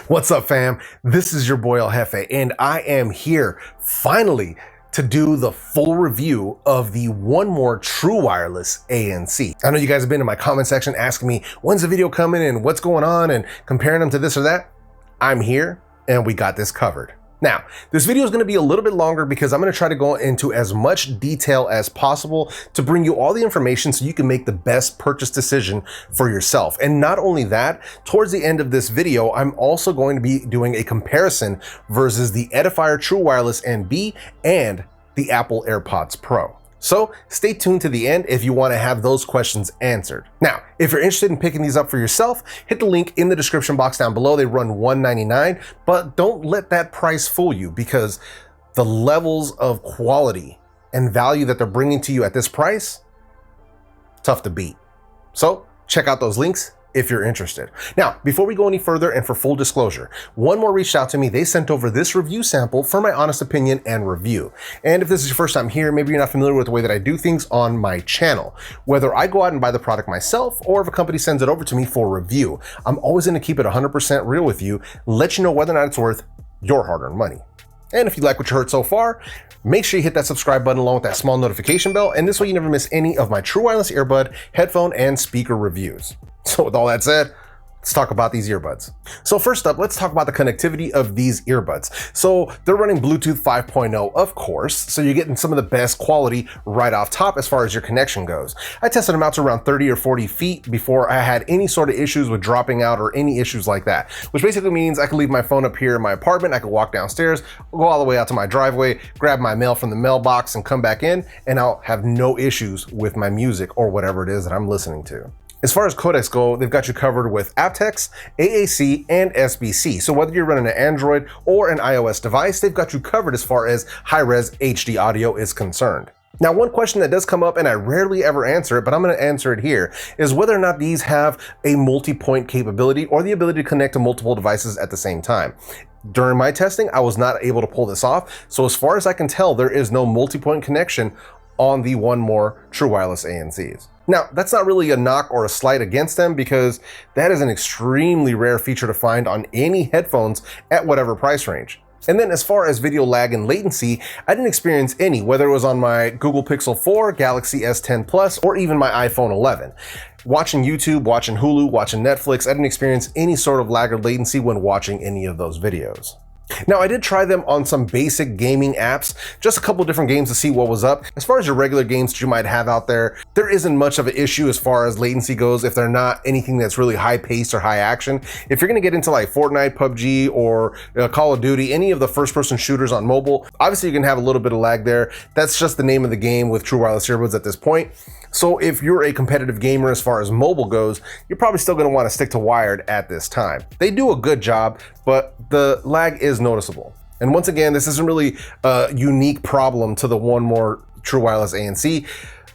What's up, fam? This is your boy El Jefe, and I am here finally to do the full review of the One More True Wireless ANC. I know you guys have been in my comment section asking me, when's the video coming and what's going on and comparing them to this or that. I'm here and we got this covered. Now, this video is going to be a little bit longer because I'm going to try to go into as much detail as possible to bring you all the information so you can make the best purchase decision for yourself. And not only that, towards the end of this video, I'm also going to be doing a comparison versus the Edifier True Wireless NB and the Apple AirPods Pro. So stay tuned to the end if you want to have those questions answered. Now, if you're interested in picking these up for yourself, hit the link in the description box down below. They run $199, but don't let that price fool you because the levels of quality and value that they're bringing to you at this price, tough to beat. So check out those links if you're interested. Now, before we go any further, and for full disclosure, One More reached out to me. They sent over this review sample for my honest opinion and review. And if this is your first time here, maybe you're not familiar with the way that I do things on my channel. Whether I go out and buy the product myself or if a company sends it over to me for review, I'm always going to keep it 100% real with you, let you know whether or not it's worth your hard-earned money. And if you like what you heard so far, make sure you hit that subscribe button along with that small notification bell, and this way you never miss any of my True Wireless earbud, headphone, and speaker reviews. So with all that said, let's talk about these earbuds. So first up, let's talk about the connectivity of these earbuds. So they're running Bluetooth 5.0, of course, so you're getting some of the best quality right off top as far as your connection goes. I tested them out to around 30 or 40 feet before I had any sort of issues with dropping out or any issues like that, which basically means I could leave my phone up here in my apartment, I could walk downstairs, go all the way out to my driveway, grab my mail from the mailbox and come back in, and I'll have no issues with my music or whatever it is that I'm listening to. As far as codecs go, they've got you covered with aptX, AAC, and SBC. So whether you're running an Android or an iOS device, they've got you covered as far as high-res HD audio is concerned. Now, one question that does come up, and I rarely ever answer it, but I'm going to answer it here, is whether or not these have a multi-point capability or the ability to connect to multiple devices at the same time. During my testing, I was not able to pull this off. So as far as I can tell, there is no multi-point connection on the One More True Wireless ANCs. Now, that's not really a knock or a slight against them because that is an extremely rare feature to find on any headphones at whatever price range. And then as far as video lag and latency, I didn't experience any, whether it was on my Google Pixel 4, Galaxy S10 Plus, or even my iPhone 11. Watching YouTube, watching Hulu, watching Netflix, I didn't experience any sort of lag or latency when watching any of those videos. Now, I did try them on some basic gaming apps, just a couple different games to see what was up. As far as your regular games that you might have out there, there isn't much of an issue as far as latency goes if they're not anything that's really high paced or high action. If you're gonna get into like Fortnite, PUBG, or Call of Duty, any of the first person shooters on mobile, obviously you can have a little bit of lag there. That's just the name of the game with True Wireless earbuds at this point. So if you're a competitive gamer as far as mobile goes, you're probably still going to want to stick to wired at this time. They do a good job, but the lag is noticeable. And once again, this isn't really a unique problem to the One More True Wireless ANC.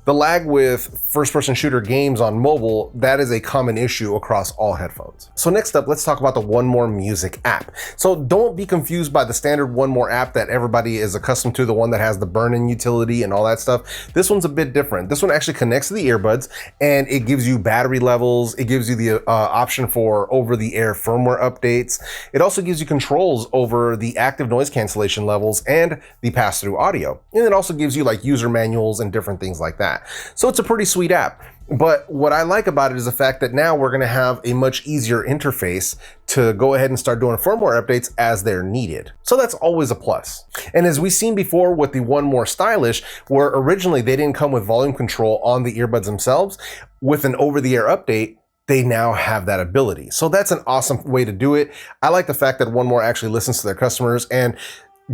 The lag with first-person shooter games on mobile, that is a common issue across all headphones. So next up, let's talk about the One More Music app. So don't be confused by the standard One More app that everybody is accustomed to, the one that has the burn-in utility and all that stuff. This one's a bit different. This one actually connects to the earbuds and it gives you battery levels. It gives you the option for over-the-air firmware updates. It also gives you controls over the active noise cancellation levels and the pass-through audio. And it also gives you like user manuals and different things like that. So it's a pretty sweet app. But what I like about it is the fact that now we're going to have a much easier interface to go ahead and start doing firmware updates as they're needed. So that's always a plus. And as we've seen before with the One More Stylish, where originally they didn't come with volume control on the earbuds themselves, with an over-the-air update, they now have that ability. So that's an awesome way to do it. I like the fact that One More actually listens to their customers and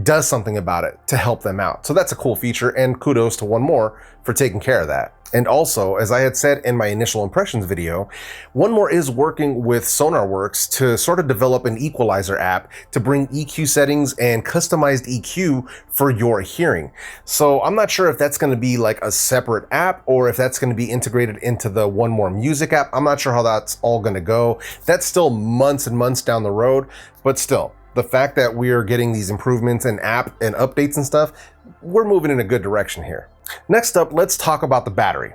does something about it to help them out. So that's a cool feature, and kudos to One More for taking care of that. And also, as I had said in my initial impressions video, One More is working with SonarWorks to sort of develop an equalizer app to bring EQ settings and customized EQ for your hearing. So I'm not sure if that's going to be like a separate app or if that's going to be integrated into the One More Music app. I'm not sure how that's all going to go. That's still months and months down the road, but still, the fact that we are getting these improvements in app and updates and stuff, we're moving in a good direction here. Next up, let's talk about the battery.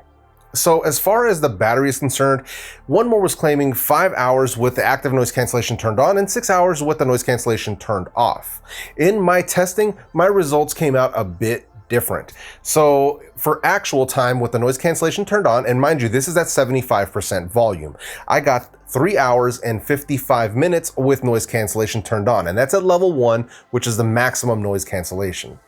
So as far as the battery is concerned, one more was claiming 5 hours with the active noise cancellation turned on and 6 hours with the noise cancellation turned off. In my testing, my results came out a bit different. So for actual time with the noise cancellation turned on, and mind you, this is at 75% volume, I got 3 hours and 55 minutes with noise cancellation turned on, and that's at level 1, which is the maximum noise cancellation.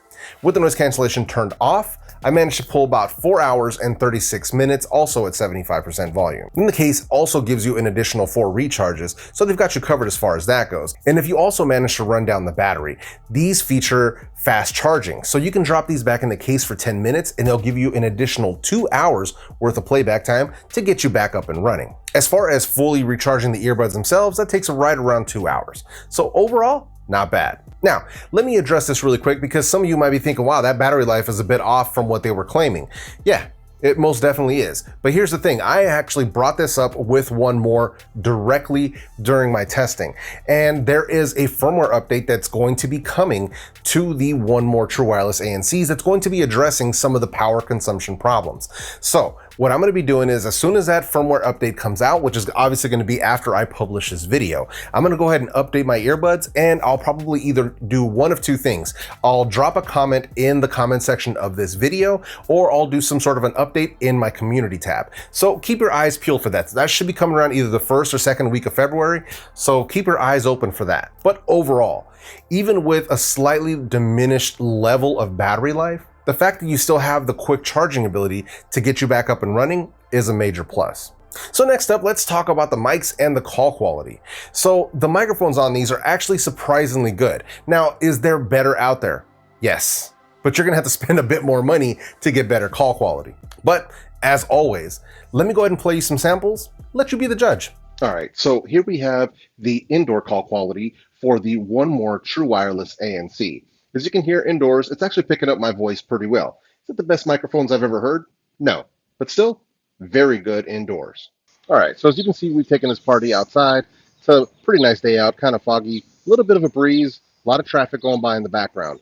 With the noise cancellation turned off, I managed to pull about 4 hours and 36 minutes, also at 75% volume. And the case also gives you an additional 4 recharges, so they've got you covered as far as that goes. And if you also manage to run down the battery, these feature fast charging. So you can drop these back in the case for 10 minutes and they'll give you an additional 2 hours worth of playback time to get you back up and running. As far as fully recharging the earbuds themselves, that takes right around 2 hours. So overall, not bad. Now, let me address this really quick because some of you might be thinking, wow, that battery life is a bit off from what they were claiming. Yeah, it most definitely is. But here's the thing, I actually brought this up with One More directly during my testing. And there is a firmware update that's going to be coming to the One More True Wireless ANCs that's going to be addressing some of the power consumption problems. So what I'm going to be doing is as soon as that firmware update comes out, which is obviously going to be after I publish this video, I'm going to go ahead and update my earbuds, and I'll probably either do one of two things. I'll drop a comment in the comment section of this video, or I'll do some sort of an update in my community tab. So keep your eyes peeled for that. That should be coming around either the first or second week of February. So keep your eyes open for that. But overall, even with a slightly diminished level of battery life, the fact that you still have the quick charging ability to get you back up and running is a major plus. So next up, let's talk about the mics and the call quality. So the microphones on these are actually surprisingly good. Now, is there better out there? Yes, but you're gonna have to spend a bit more money to get better call quality. But as always, let me go ahead and play you some samples, let you be the judge. All right, so here we have the indoor call quality for the One More True Wireless ANC. As you can hear indoors, it's actually picking up my voice pretty well. Is it the best microphones I've ever heard? No, but still very good indoors. All right, so as you can see, we've taken this party outside. It's a pretty nice day out, kind of foggy, a little bit of a breeze, a lot of traffic going by in the background.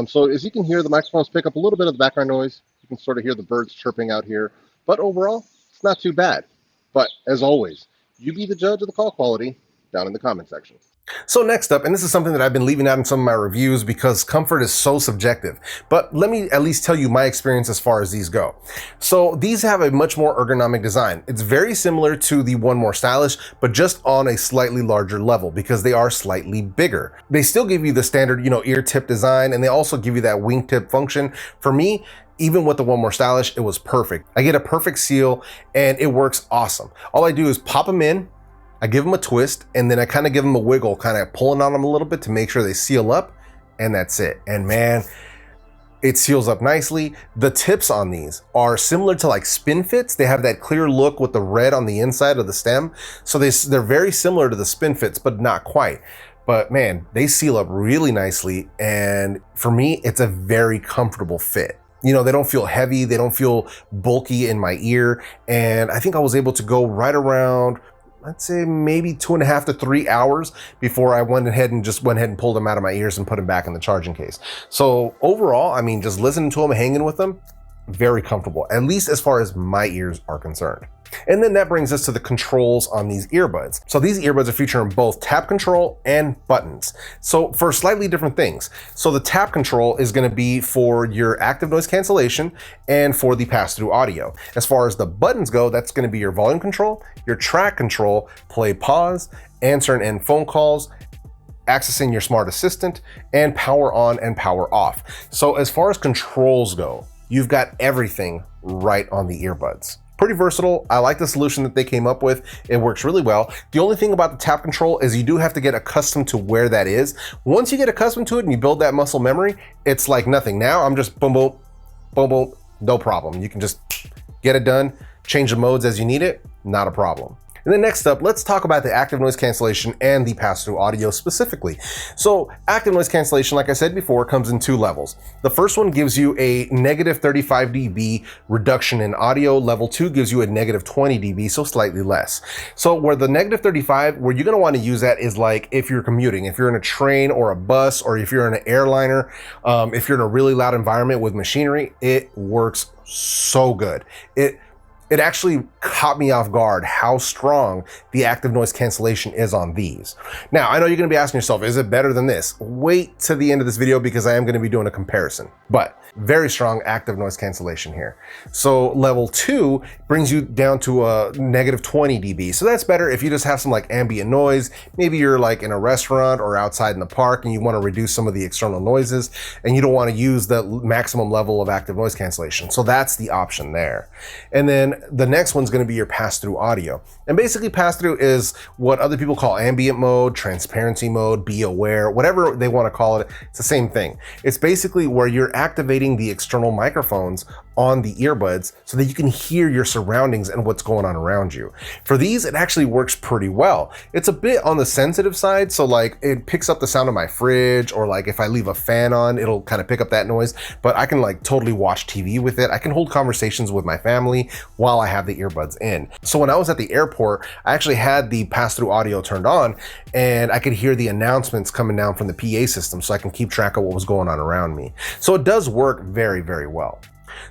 So as you can hear, the microphones pick up a little bit of the background noise. You can sort of hear the birds chirping out here, but overall, it's not too bad. But as always, you be the judge of the call quality down in the comment section. So next up, and this is something that I've been leaving out in some of my reviews because comfort is so subjective, but let me at least tell you my experience as far as these go. So these have a much more ergonomic design. It's very similar to the One More Stylish, but just on a slightly larger level because they are slightly bigger. They still give you the standard, ear tip design, and they also give you that wingtip function. For me, even with the One More Stylish, it was perfect. I get a perfect seal and it works awesome. All I do is pop them in, I give them a twist, and then I kind of give them a wiggle, kind of pulling on them a little bit to make sure they seal up, and that's it. And man, it seals up nicely. The tips on these are similar to like spin fits. They have that clear look with the red on the inside of the stem. So they're very similar to the spin fits, but not quite. But man, they seal up really nicely. And for me, it's a very comfortable fit. They don't feel heavy. They don't feel bulky in my ear. And I think I was able to go right around, I'd say maybe 2.5 to 3 hours before I went ahead and pulled them out of my ears and put them back in the charging case. So overall, I mean, just listening to them, hanging with them, very comfortable, at least as far as my ears are concerned. And then that brings us to the controls on these earbuds. So these earbuds are featuring both tap control and buttons. So for slightly different things. So the tap control is going to be for your active noise cancellation and for the pass-through audio. As far as the buttons go, that's going to be your volume control, your track control, play pause, answer and end phone calls, accessing your smart assistant, and power on and power off. So as far as controls go, you've got everything right on the earbuds. Pretty versatile. I like the solution that they came up with. It works really well. The only thing about the tap control is you do have to get accustomed to where that is. Once you get accustomed to it and you build that muscle memory, it's like nothing. Now I'm just boom, boom, boom, boom, no problem. You can just get it done, change the modes as you need it, not a problem. And then next up, let's talk about the active noise cancellation and the pass-through audio specifically. So active noise cancellation, like I said before, comes in 2 levels. The first one gives you a negative 35 dB reduction in audio. Level 2 gives you a negative 20 dB, so slightly less. So where the negative 35, where you're gonna wanna use that is like if you're commuting, if you're in a train or a bus, or if you're in an airliner, if you're in a really loud environment with machinery, it works so good. It actually caught me off guard how strong the active noise cancellation is on these. Now, I know you're gonna be asking yourself, is it better than this? Wait to the end of this video because I am gonna be doing a comparison, but very strong active noise cancellation here. So level 2 brings you down to a negative 20 dB. So that's better if you just have some like ambient noise. Maybe you're like in a restaurant or outside in the park and you wanna reduce some of the external noises and you don't wanna use the maximum level of active noise cancellation. So that's the option there. And then the next one's going to be your pass-through audio. And basically pass-through is what other people call ambient mode, transparency mode, be aware, whatever they want to call it. It's the same thing. It's basically where you're activating the external microphones on the earbuds so that you can hear your surroundings and what's going on around you. For these, it actually works pretty well. It's a bit on the sensitive side, so like it picks up the sound of my fridge, or like if I leave a fan on, it'll kind of pick up that noise, but I can like totally watch TV with it. I can hold conversations with my family while I have the earbuds in. So when I was at the airport, I actually had the pass-through audio turned on and I could hear the announcements coming down from the PA system so I can keep track of what was going on around me. So it does work very, very well.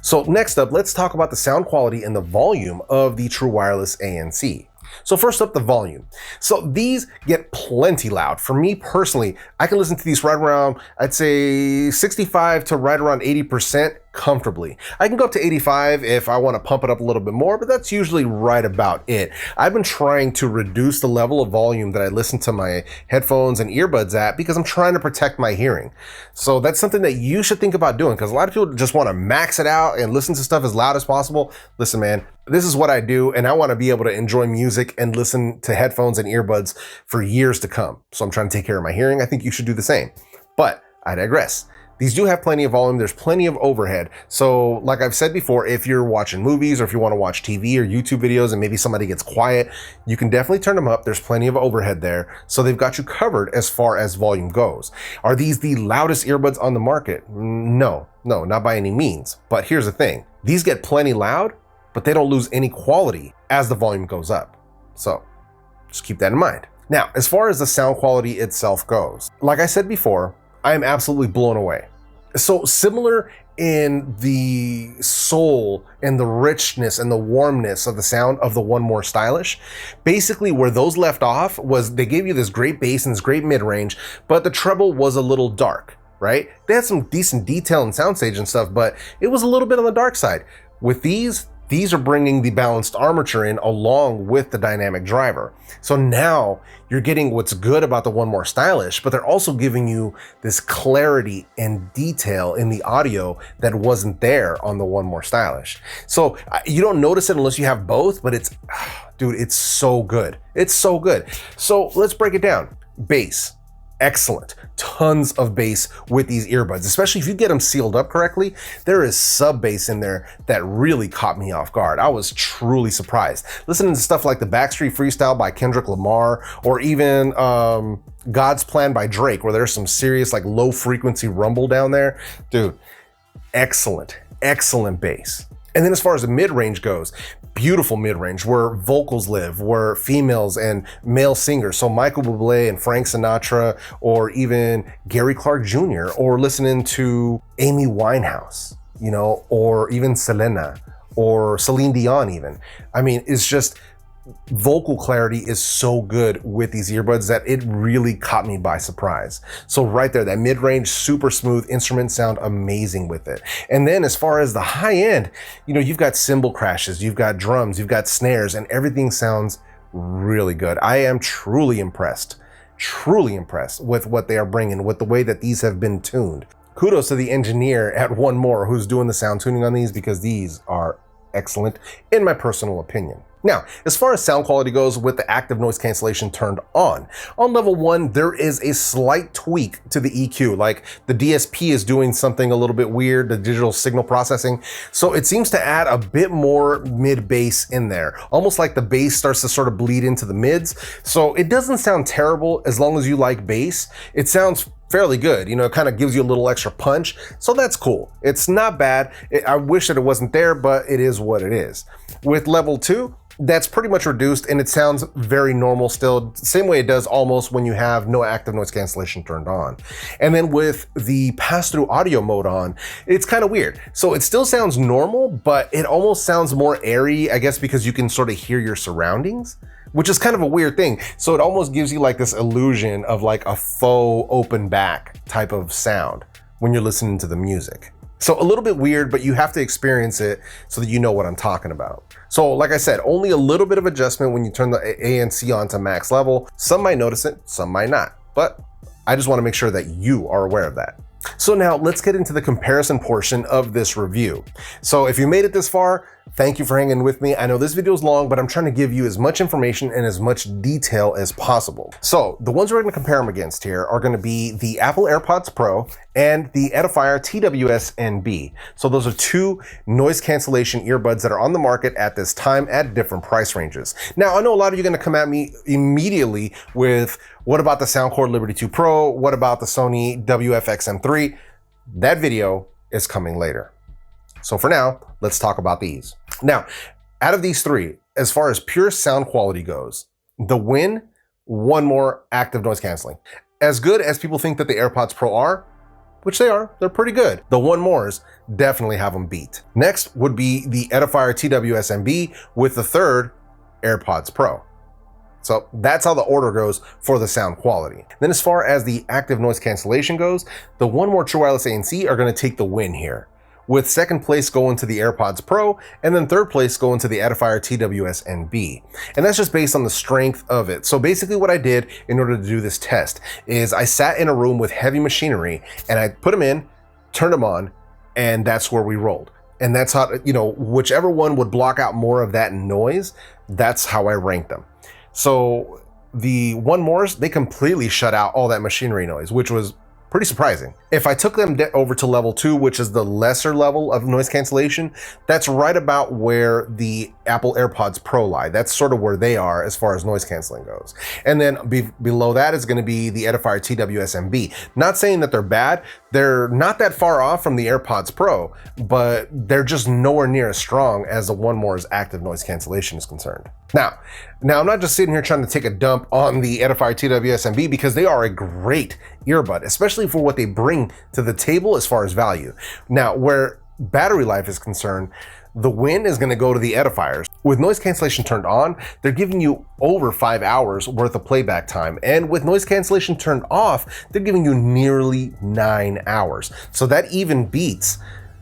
So next up, let's talk about the sound quality and the volume of the True Wireless ANC. So first up, the volume. So these get plenty loud. For me personally, I can listen to these right around, I'd say 65 to right around 80% comfortably. I can go up to 85 if I want to pump it up a little bit more, but that's usually right about it. I've been trying to reduce the level of volume that I listen to my headphones and earbuds at because I'm trying to protect my hearing. So that's something that you should think about doing, because a lot of people just want to max it out and listen to stuff as loud as possible. Listen, man, this is what I do, and I want to be able to enjoy music and listen to headphones and earbuds for years to come. So I'm trying to take care of my hearing. I think you should do the same. But I digress. These do have plenty of volume. There's plenty of overhead. So like I've said before, if you're watching movies or if you want to watch TV or YouTube videos and maybe somebody gets quiet, you can definitely turn them up. There's plenty of overhead there. So they've got you covered as far as volume goes. Are these the loudest earbuds on the market? No, not by any means. But here's the thing. These get plenty loud, but they don't lose any quality as the volume goes up. So just keep that in mind. Now, as far as the sound quality itself goes, like I said before, I am absolutely blown away. So similar in the soul and the richness and the warmness of the sound of the One More Stylish. Basically where those left off was they gave you this great bass and this great mid-range, but the treble was a little dark, right? They had some decent detail and soundstage and stuff, but it was a little bit on the dark side. With these are bringing the balanced armature in along with the dynamic driver. So now you're getting what's good about the One More Stylish, but they're also giving you this clarity and detail in the audio that wasn't there on the One More Stylish. So you don't notice it unless you have both, but it's, dude, it's so good. It's so good. So let's break it down. Bass. Excellent. Tons of bass with these earbuds, especially if you get them sealed up correctly. There is sub bass in there that really caught me off guard. I was truly surprised. Listening to stuff like the Backstreet Freestyle by Kendrick Lamar, or even God's Plan by Drake, where there's some serious like low frequency rumble down there. Dude, excellent bass. And then as far as the mid-range goes, beautiful mid-range where vocals live, where females and male singers, so Michael Bublé and Frank Sinatra, or even Gary Clark Jr., or listening to Amy Winehouse, you know, or even Selena, or Celine Dion even. I mean, it's just, vocal clarity is so good with these earbuds that it really caught me by surprise. So right there, that mid-range, super smooth, instruments sound amazing with it. And then as far as the high end, you know, you've got cymbal crashes, you've got drums, you've got snares, and everything sounds really good. I am truly impressed with what they are bringing, with the way that these have been tuned. Kudos to the engineer at One More who's doing the sound tuning on these, because these are excellent in my personal opinion. Now, as far as sound quality goes with the active noise cancellation turned on level 1, there is a slight tweak to the EQ, like the DSP is doing something a little bit weird, the digital signal processing. So it seems to add a bit more mid bass in there, almost like the bass starts to sort of bleed into the mids. So it doesn't sound terrible as long as you like bass. It sounds fairly good, you know, it kind of gives you a little extra punch. So that's cool. It's not bad. I wish that it wasn't there, but it is what it is. With level 2, that's pretty much reduced, and it sounds very normal still, same way it does almost when you have no active noise cancellation turned on. And then with the pass-through audio mode on, it's kind of weird. So it still sounds normal, but it almost sounds more airy, I guess, because you can sort of hear your surroundings, which is kind of a weird thing. So it almost gives you like this illusion of like a faux open back type of sound when you're listening to the music. So a little bit weird, but you have to experience it so that you know what I'm talking about. So like I said, only a little bit of adjustment when you turn the ANC on to max level. Some might notice it, some might not, but I just want to make sure that you are aware of that. So now let's get into the comparison portion of this review. So if you made it this far, thank you for hanging with me. I know this video is long, but I'm trying to give you as much information and as much detail as possible. So the ones we're going to compare them against here are going to be the Apple AirPods Pro and the Edifier TWS-NB. So those are two noise cancellation earbuds that are on the market at this time at different price ranges. Now, I know a lot of you are going to come at me immediately with, what about the Soundcore Liberty 2 Pro? What about the Sony WF-XM3? That video is coming later. So for now, let's talk about these. Now, out of these three, as far as pure sound quality goes, the win, one more active noise canceling. As good as people think that the AirPods Pro are, which they are, they're pretty good. The one mores definitely have them beat. Next would be the Edifier TWS-NB with the third AirPods Pro. So that's how the order goes for the sound quality. Then as far as the active noise cancellation goes, the one more True Wireless ANC are going to take the win here, with second place going to the AirPods Pro, and then third place going to the Edifier TWS-NB. And that's just based on the strength of it. So basically what I did in order to do this test is I sat in a room with heavy machinery and I put them in, turned them on, and that's where we rolled. And that's how, you know, whichever one would block out more of that noise, that's how I ranked them. So the one mores, they completely shut out all that machinery noise, which was pretty surprising. If I took them over to level 2, which is the lesser level of noise cancellation, that's right about where the Apple AirPods Pro lie. That's sort of where they are as far as noise canceling goes. And then below that is going to be the Edifier TWS-NB. Not saying that they're bad. They're not that far off from the AirPods Pro, but they're just nowhere near as strong as the one more's active noise cancellation is concerned. Now I'm not just sitting here trying to take a dump on the Edifier TWS-NB because they are a great earbud, especially for what they bring to the table as far as value. Now, where battery life is concerned, the win is going to go to the Edifiers. With noise cancellation turned on, they're giving you over 5 hours worth of playback time. And with noise cancellation turned off, they're giving you nearly 9 hours. So that even beats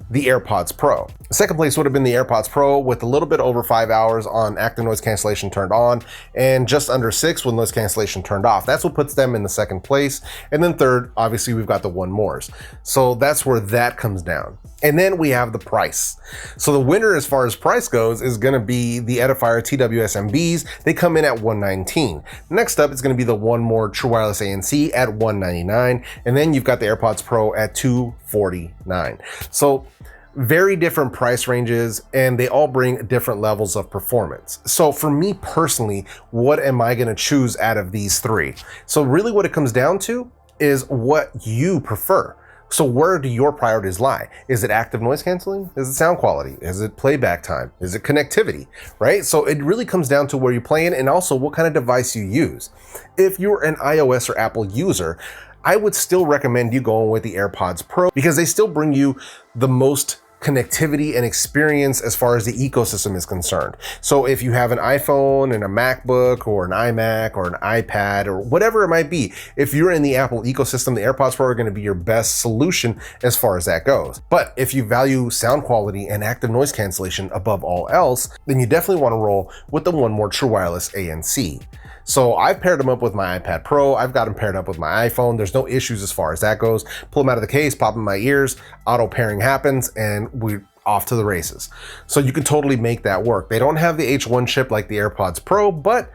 the AirPods Pro. Second place would have been the AirPods Pro with a little bit over 5 hours on active noise cancellation turned on and just under 6 with noise cancellation turned off. That's what puts them in the second place. And then third, obviously we've got the one mores. So that's where that comes down. And then we have the price. So the winner as far as price goes is going to be the Edifier TWS-NBs. They come in at $119. Next up, it's going to be the one more True Wireless ANC at $199. And then you've got the AirPods Pro at $249. So very different price ranges, and they all bring different levels of performance. So for me personally, what am I going to choose out of these three? So really what it comes down to is what you prefer. So where do your priorities lie? Is it active noise canceling? Is it sound quality? Is it playback time? Is it connectivity, right? So it really comes down to where you play in and also what kind of device you use. If you're an iOS or Apple user, I would still recommend you going with the AirPods Pro because they still bring you the most connectivity and experience as far as the ecosystem is concerned. So if you have an iPhone and a MacBook or an iMac or an iPad or whatever it might be, if you're in the Apple ecosystem, the AirPods Pro are going to be your best solution as far as that goes. But if you value sound quality and active noise cancellation above all else, then you definitely want to roll with the one more True Wireless ANC. So I've paired them up with my iPad Pro. I've got them paired up with my iPhone. There's no issues as far as that goes. Pull them out of the case, pop them in my ears, auto pairing happens, and we're off to the races. So you can totally make that work. They don't have the H1 chip like the AirPods Pro, but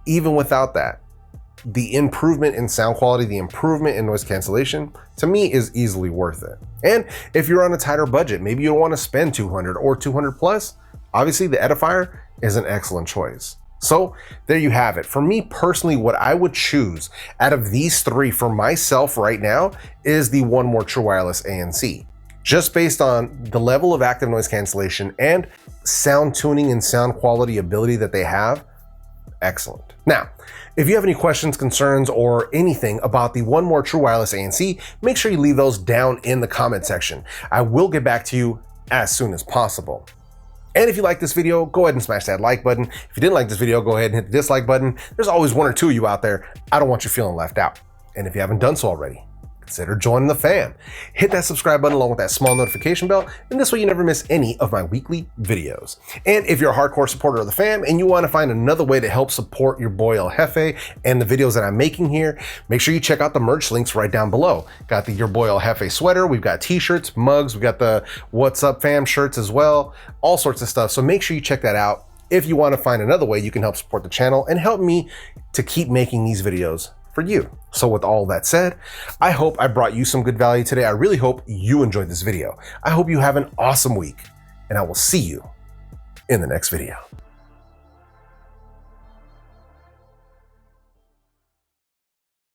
even without that, the improvement in sound quality, the improvement in noise cancellation, to me is easily worth it. And if you're on a tighter budget, maybe you don't want to spend 200 or 200 plus, obviously the Edifier is an excellent choice. So there you have it. For me personally, what I would choose out of these three for myself right now is the one more True Wireless ANC. just based on the level of active noise cancellation and sound tuning and sound quality ability that they have. Excellent. Now, if you have any questions, concerns, or anything about the One More True Wireless ANC, make sure you leave those down in the comment section. I will get back to you as soon as possible. And if you like this video, go ahead and smash that like button. If you didn't like this video, go ahead and hit the dislike button. There's always one or two of you out there. I don't want you feeling left out. And if you haven't done so already, consider joining the fam. Hit that subscribe button along with that small notification bell, and this way you never miss any of my weekly videos. And if you're a hardcore supporter of the fam and you want to find another way to help support your boy El Jefe and the videos that I'm making here, make sure you check out the merch links right down below. Got the Your Boy El Jefe sweater, we've got t-shirts, mugs, we got the What's Up Fam shirts as well, all sorts of stuff. So make sure you check that out if you want to find another way you can help support the channel and help me to keep making these videos for you. So with all that said, I hope I brought you some good value today. I really hope you enjoyed this video. I hope you have an awesome week, and I will see you in the next video.